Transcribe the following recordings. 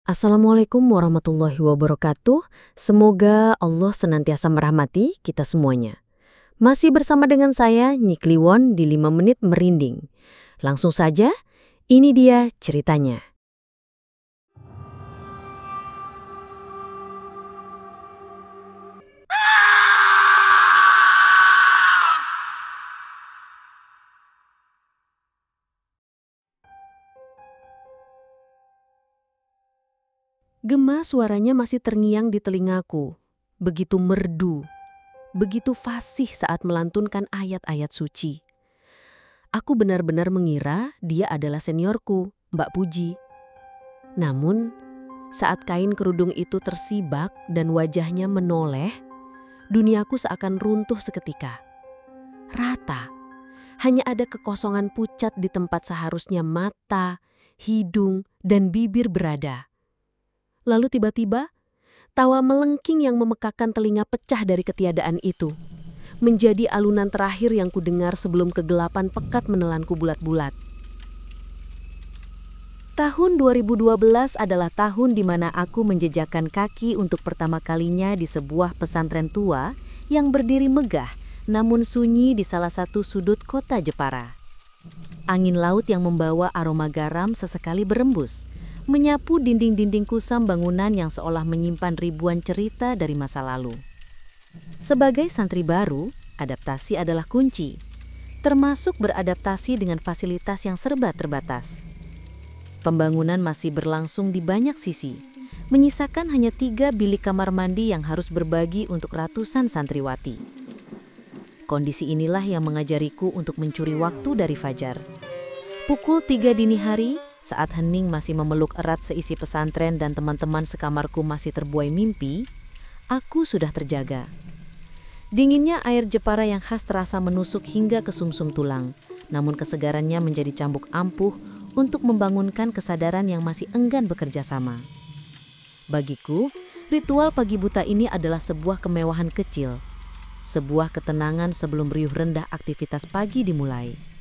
Assalamualaikum warahmatullahi wabarakatuh. Semoga Allah senantiasa merahmati kita semuanya. Masih bersama dengan saya, Nyi Kliwon di 5 Menit Merinding. Langsung saja, ini dia ceritanya. Gema suaranya masih terngiang di telingaku. Begitu merdu, begitu fasih saat melantunkan ayat-ayat suci. Aku benar-benar mengira dia adalah seniorku, Mbak Puji. Namun, saat kain kerudung itu tersibak dan wajahnya menoleh, duniaku seakan runtuh seketika. Rata, hanya ada kekosongan pucat di tempat seharusnya mata, hidung, dan bibir berada. Lalu tiba-tiba, tawa melengking yang memekakkan telinga pecah dari ketiadaan itu. Menjadi alunan terakhir yang kudengar sebelum kegelapan pekat menelanku bulat-bulat. Tahun 2012 adalah tahun di mana aku menjejakkan kaki untuk pertama kalinya di sebuah pesantren tua yang berdiri megah namun sunyi di salah satu sudut kota Jepara. Angin laut yang membawa aroma garam sesekali berembus, menyapu dinding-dinding kusam bangunan yang seolah menyimpan ribuan cerita dari masa lalu. Sebagai santri baru, adaptasi adalah kunci, termasuk beradaptasi dengan fasilitas yang serba terbatas. Pembangunan masih berlangsung di banyak sisi, menyisakan hanya 3 bilik kamar mandi yang harus berbagi untuk ratusan santriwati. Kondisi inilah yang mengajariku untuk mencuri waktu dari fajar. Pukul 3 dini hari, saat hening masih memeluk erat seisi pesantren dan teman-teman sekamarku masih terbuai mimpi, aku sudah terjaga. Dinginnya air Jepara yang khas terasa menusuk hingga ke sumsum tulang, namun kesegarannya menjadi cambuk ampuh untuk membangunkan kesadaran yang masih enggan bekerja sama. Bagiku, ritual pagi buta ini adalah sebuah kemewahan kecil, sebuah ketenangan sebelum riuh rendah aktivitas pagi dimulai.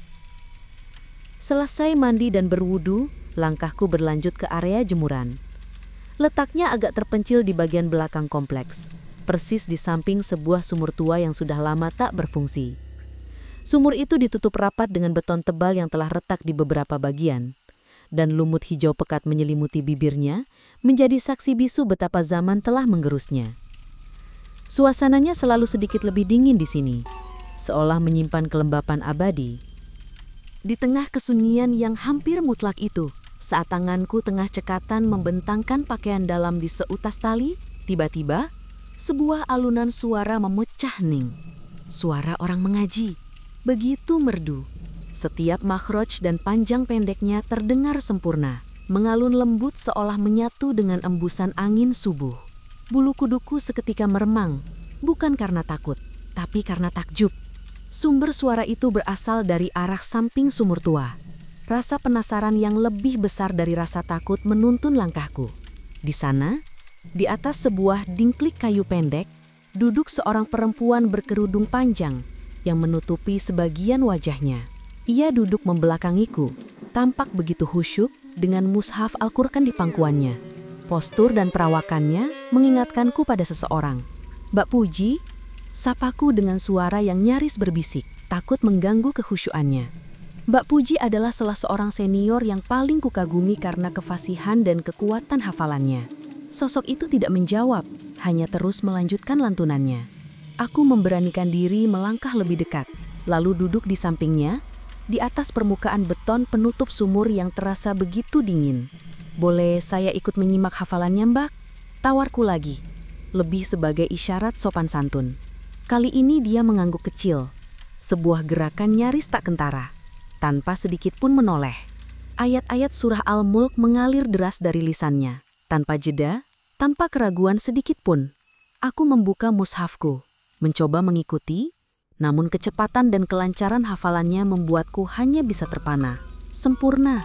Selesai mandi dan berwudu, langkahku berlanjut ke area jemuran. Letaknya agak terpencil di bagian belakang kompleks, persis di samping sebuah sumur tua yang sudah lama tak berfungsi. Sumur itu ditutup rapat dengan beton tebal yang telah retak di beberapa bagian, dan lumut hijau pekat menyelimuti bibirnya, menjadi saksi bisu betapa zaman telah menggerusnya. Suasananya selalu sedikit lebih dingin di sini, seolah menyimpan kelembapan abadi. Di tengah kesunyian yang hampir mutlak itu, saat tanganku tengah cekatan membentangkan pakaian dalam di seutas tali, tiba-tiba sebuah alunan suara memecah hening. Suara orang mengaji, begitu merdu. Setiap makhraj dan panjang pendeknya terdengar sempurna, mengalun lembut seolah menyatu dengan embusan angin subuh. Bulu kuduku seketika meremang, bukan karena takut, tapi karena takjub. Sumber suara itu berasal dari arah samping sumur tua. Rasa penasaran yang lebih besar dari rasa takut menuntun langkahku. Di sana, di atas sebuah dingklik kayu pendek, duduk seorang perempuan berkerudung panjang yang menutupi sebagian wajahnya. Ia duduk membelakangiku, tampak begitu khusyuk dengan mushaf Al-Qur'an di pangkuannya. Postur dan perawakannya mengingatkanku pada seseorang. "Mbak Puji," sapaku dengan suara yang nyaris berbisik, takut mengganggu kekhusyuannya. Mbak Puji adalah salah seorang senior yang paling kukagumi karena kefasihan dan kekuatan hafalannya. Sosok itu tidak menjawab, hanya terus melanjutkan lantunannya. Aku memberanikan diri melangkah lebih dekat, lalu duduk di sampingnya, di atas permukaan beton penutup sumur yang terasa begitu dingin. "Boleh saya ikut menyimak hafalannya, Mbak?" Tawarku lagi, lebih sebagai isyarat sopan santun. Kali ini dia mengangguk kecil, sebuah gerakan nyaris tak kentara, tanpa sedikit pun menoleh. Ayat-ayat surah Al-Mulk mengalir deras dari lisannya, tanpa jeda, tanpa keraguan sedikit pun. Aku membuka mushafku, mencoba mengikuti, namun kecepatan dan kelancaran hafalannya membuatku hanya bisa terpana. Sempurna,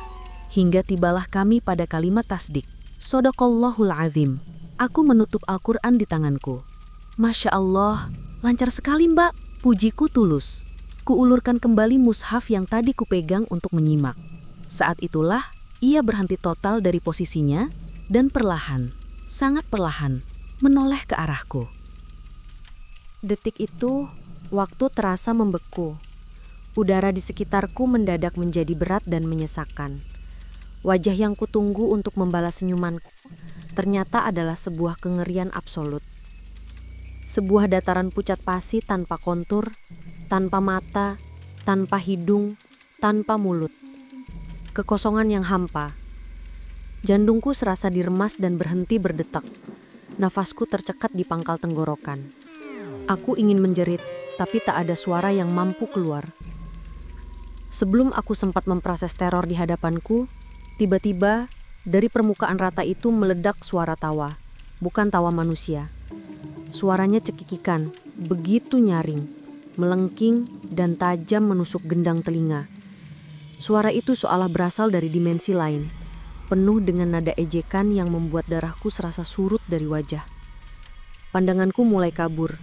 hingga tibalah kami pada kalimat tasdik, Shadaqallahul Azim. Aku menutup Al-Qur'an di tanganku. "Masya Allah, lancar sekali, Mbak," pujiku tulus. Kuulurkan kembali mushaf yang tadi kupegang untuk menyimak. Saat itulah ia berhenti total dari posisinya dan perlahan, sangat perlahan, menoleh ke arahku. Detik itu, waktu terasa membeku. Udara di sekitarku mendadak menjadi berat dan menyesakkan. Wajah yang kutunggu untuk membalas senyumanku ternyata adalah sebuah kengerian absolut. Sebuah dataran pucat pasi tanpa kontur, tanpa mata, tanpa hidung, tanpa mulut. Kekosongan yang hampa. Jantungku serasa diremas dan berhenti berdetak. Nafasku tercekat di pangkal tenggorokan. Aku ingin menjerit, tapi tak ada suara yang mampu keluar. Sebelum aku sempat memproses teror di hadapanku, tiba-tiba dari permukaan rata itu meledak suara tawa, bukan tawa manusia. Suaranya cekikikan, begitu nyaring, melengking dan tajam menusuk gendang telinga. Suara itu seolah berasal dari dimensi lain, penuh dengan nada ejekan yang membuat darahku serasa surut dari wajah. Pandanganku mulai kabur,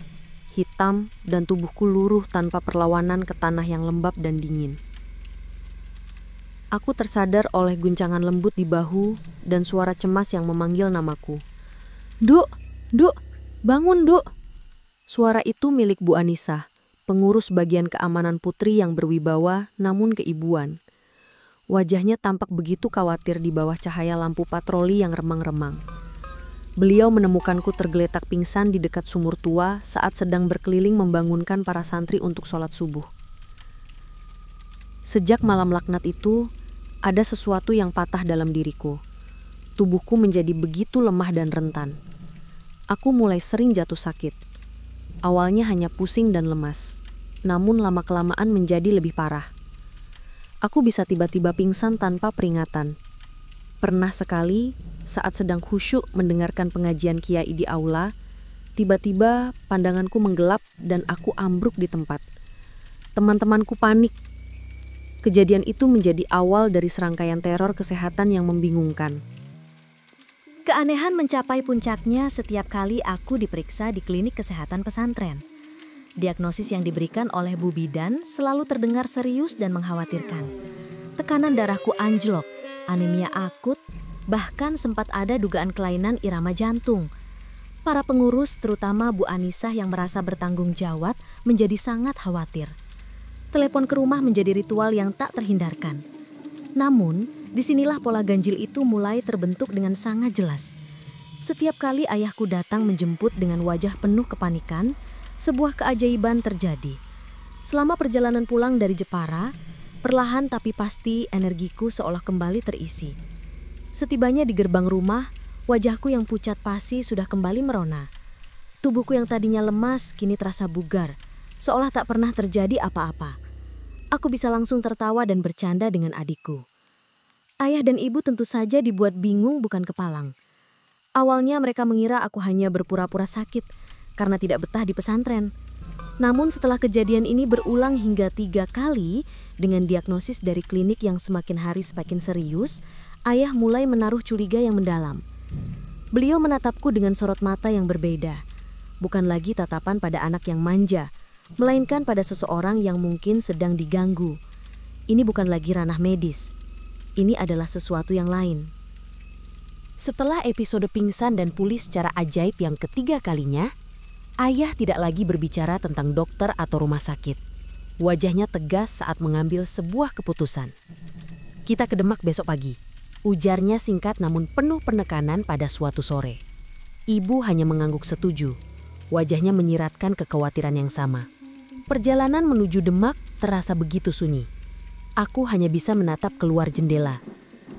hitam dan tubuhku luruh tanpa perlawanan ke tanah yang lembab dan dingin. Aku tersadar oleh guncangan lembut di bahu dan suara cemas yang memanggil namaku. "Duk, Duk, bangun Duk." Suara itu milik Bu Anissa, pengurus bagian keamanan putri yang berwibawa namun keibuan. Wajahnya tampak begitu khawatir di bawah cahaya lampu patroli yang remang-remang. Beliau menemukanku tergeletak pingsan di dekat sumur tua saat sedang berkeliling membangunkan para santri untuk sholat subuh. Sejak malam laknat itu, ada sesuatu yang patah dalam diriku. Tubuhku menjadi begitu lemah dan rentan. Aku mulai sering jatuh sakit. Awalnya hanya pusing dan lemas, namun lama-kelamaan menjadi lebih parah. Aku bisa tiba-tiba pingsan tanpa peringatan. Pernah sekali, saat sedang khusyuk mendengarkan pengajian kiai di aula, tiba-tiba pandanganku menggelap dan aku ambruk di tempat. Teman-temanku panik. Kejadian itu menjadi awal dari serangkaian teror kesehatan yang membingungkan. Keanehan mencapai puncaknya setiap kali aku diperiksa di klinik kesehatan pesantren. Diagnosis yang diberikan oleh Bu Bidan selalu terdengar serius dan mengkhawatirkan. Tekanan darahku anjlok, anemia akut, bahkan sempat ada dugaan kelainan irama jantung. Para pengurus, terutama Bu Anissa yang merasa bertanggung jawab, menjadi sangat khawatir. Telepon ke rumah menjadi ritual yang tak terhindarkan. Namun, disinilah pola ganjil itu mulai terbentuk dengan sangat jelas. Setiap kali ayahku datang menjemput dengan wajah penuh kepanikan, sebuah keajaiban terjadi. Selama perjalanan pulang dari Jepara, perlahan tapi pasti energiku seolah kembali terisi. Setibanya di gerbang rumah, wajahku yang pucat pasi sudah kembali merona. Tubuhku yang tadinya lemas kini terasa bugar, seolah tak pernah terjadi apa-apa. Aku bisa langsung tertawa dan bercanda dengan adikku. Ayah dan ibu tentu saja dibuat bingung bukan kepalang. Awalnya mereka mengira aku hanya berpura-pura sakit karena tidak betah di pesantren. Namun setelah kejadian ini berulang hingga 3 kali dengan diagnosis dari klinik yang semakin hari semakin serius, ayah mulai menaruh curiga yang mendalam. Beliau menatapku dengan sorot mata yang berbeda. Bukan lagi tatapan pada anak yang manja, melainkan pada seseorang yang mungkin sedang diganggu. Ini bukan lagi ranah medis. Ini adalah sesuatu yang lain. Setelah episode pingsan dan pulih secara ajaib yang ketiga kalinya, ayah tidak lagi berbicara tentang dokter atau rumah sakit. Wajahnya tegas saat mengambil sebuah keputusan. "Kita ke Demak besok pagi," ujarnya singkat namun penuh penekanan pada suatu sore. Ibu hanya mengangguk setuju. Wajahnya menyiratkan kekhawatiran yang sama. Perjalanan menuju Demak terasa begitu sunyi. Aku hanya bisa menatap keluar jendela.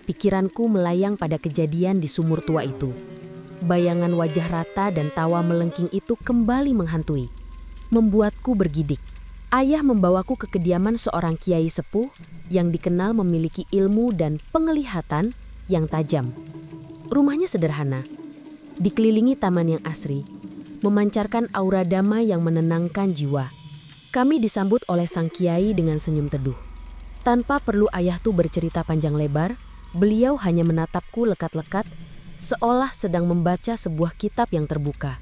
Pikiranku melayang pada kejadian di sumur tua itu. Bayangan wajah rata dan tawa melengking itu kembali menghantui, membuatku bergidik. Ayah membawaku ke kediaman seorang kiai sepuh yang dikenal memiliki ilmu dan penglihatan yang tajam. Rumahnya sederhana, dikelilingi taman yang asri, memancarkan aura damai yang menenangkan jiwa. Kami disambut oleh sang kiai dengan senyum teduh. Tanpa perlu ayahku bercerita panjang lebar, beliau hanya menatapku lekat-lekat, seolah sedang membaca sebuah kitab yang terbuka.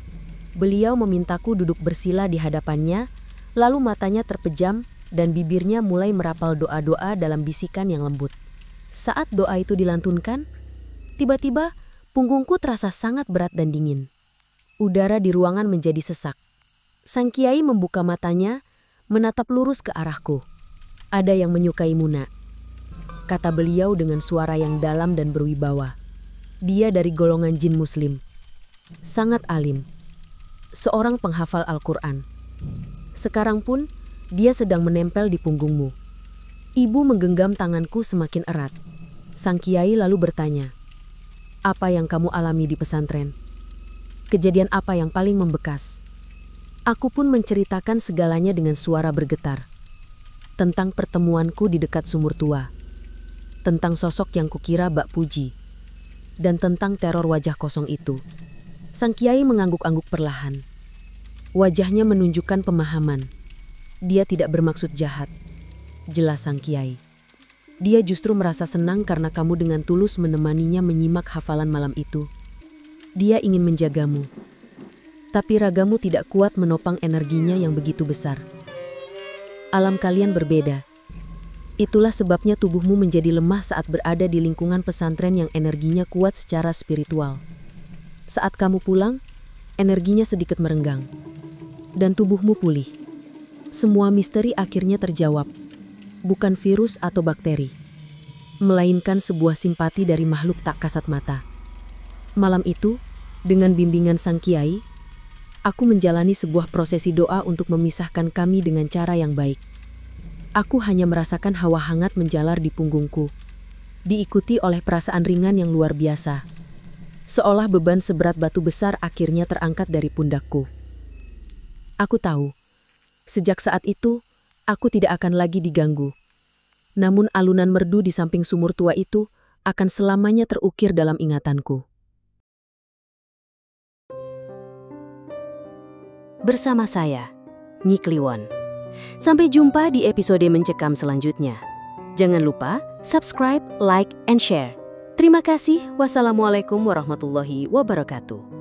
Beliau memintaku duduk bersila di hadapannya, lalu matanya terpejam dan bibirnya mulai merapal doa-doa dalam bisikan yang lembut. Saat doa itu dilantunkan, tiba-tiba Punggungku terasa sangat berat dan dingin. Udara di ruangan menjadi sesak. Sang kiai membuka matanya, menatap lurus ke arahku. "Ada yang menyukai Muna," kata beliau dengan suara yang dalam dan berwibawa. Dia dari golongan jin muslim. Sangat alim. Seorang penghafal Al-Quran. Sekarang pun, dia sedang menempel di punggungmu. Ibu menggenggam tanganku semakin erat. Sang kiai lalu bertanya, "Apa yang kamu alami di pesantren? Kejadian apa yang paling membekas?" Aku pun menceritakan segalanya dengan suara bergetar. Tentang pertemuanku di dekat sumur tua. Tentang sosok yang kukira Bak Puji. Dan tentang teror wajah kosong itu. Sang kiai mengangguk-angguk perlahan. Wajahnya menunjukkan pemahaman. Dia tidak bermaksud jahat. Jelas sang kiai. Dia justru merasa senang karena kamu dengan tulus menemaninya menyimak hafalan malam itu. Dia ingin menjagamu. Tapi ragamu tidak kuat menopang energinya yang begitu besar. Alam kalian berbeda. Itulah sebabnya tubuhmu menjadi lemah saat berada di lingkungan pesantren yang energinya kuat secara spiritual. Saat kamu pulang, energinya sedikit merenggang. Dan tubuhmu pulih. Semua misteri akhirnya terjawab. Bukan virus atau bakteri. Melainkan sebuah simpati dari makhluk tak kasat mata. Malam itu, dengan bimbingan sang kiai, aku menjalani sebuah prosesi doa untuk memisahkan kami dengan cara yang baik. Aku hanya merasakan hawa hangat menjalar di punggungku, diikuti oleh perasaan ringan yang luar biasa. Seolah beban seberat batu besar akhirnya terangkat dari pundakku. Aku tahu, sejak saat itu, aku tidak akan lagi diganggu. Namun alunan merdu di samping sumur tua itu akan selamanya terukir dalam ingatanku. Bersama saya, Nyi Kliwon. Sampai jumpa di episode Mencekam selanjutnya. Jangan lupa subscribe, like, and share. Terima kasih. Wassalamualaikum warahmatullahi wabarakatuh.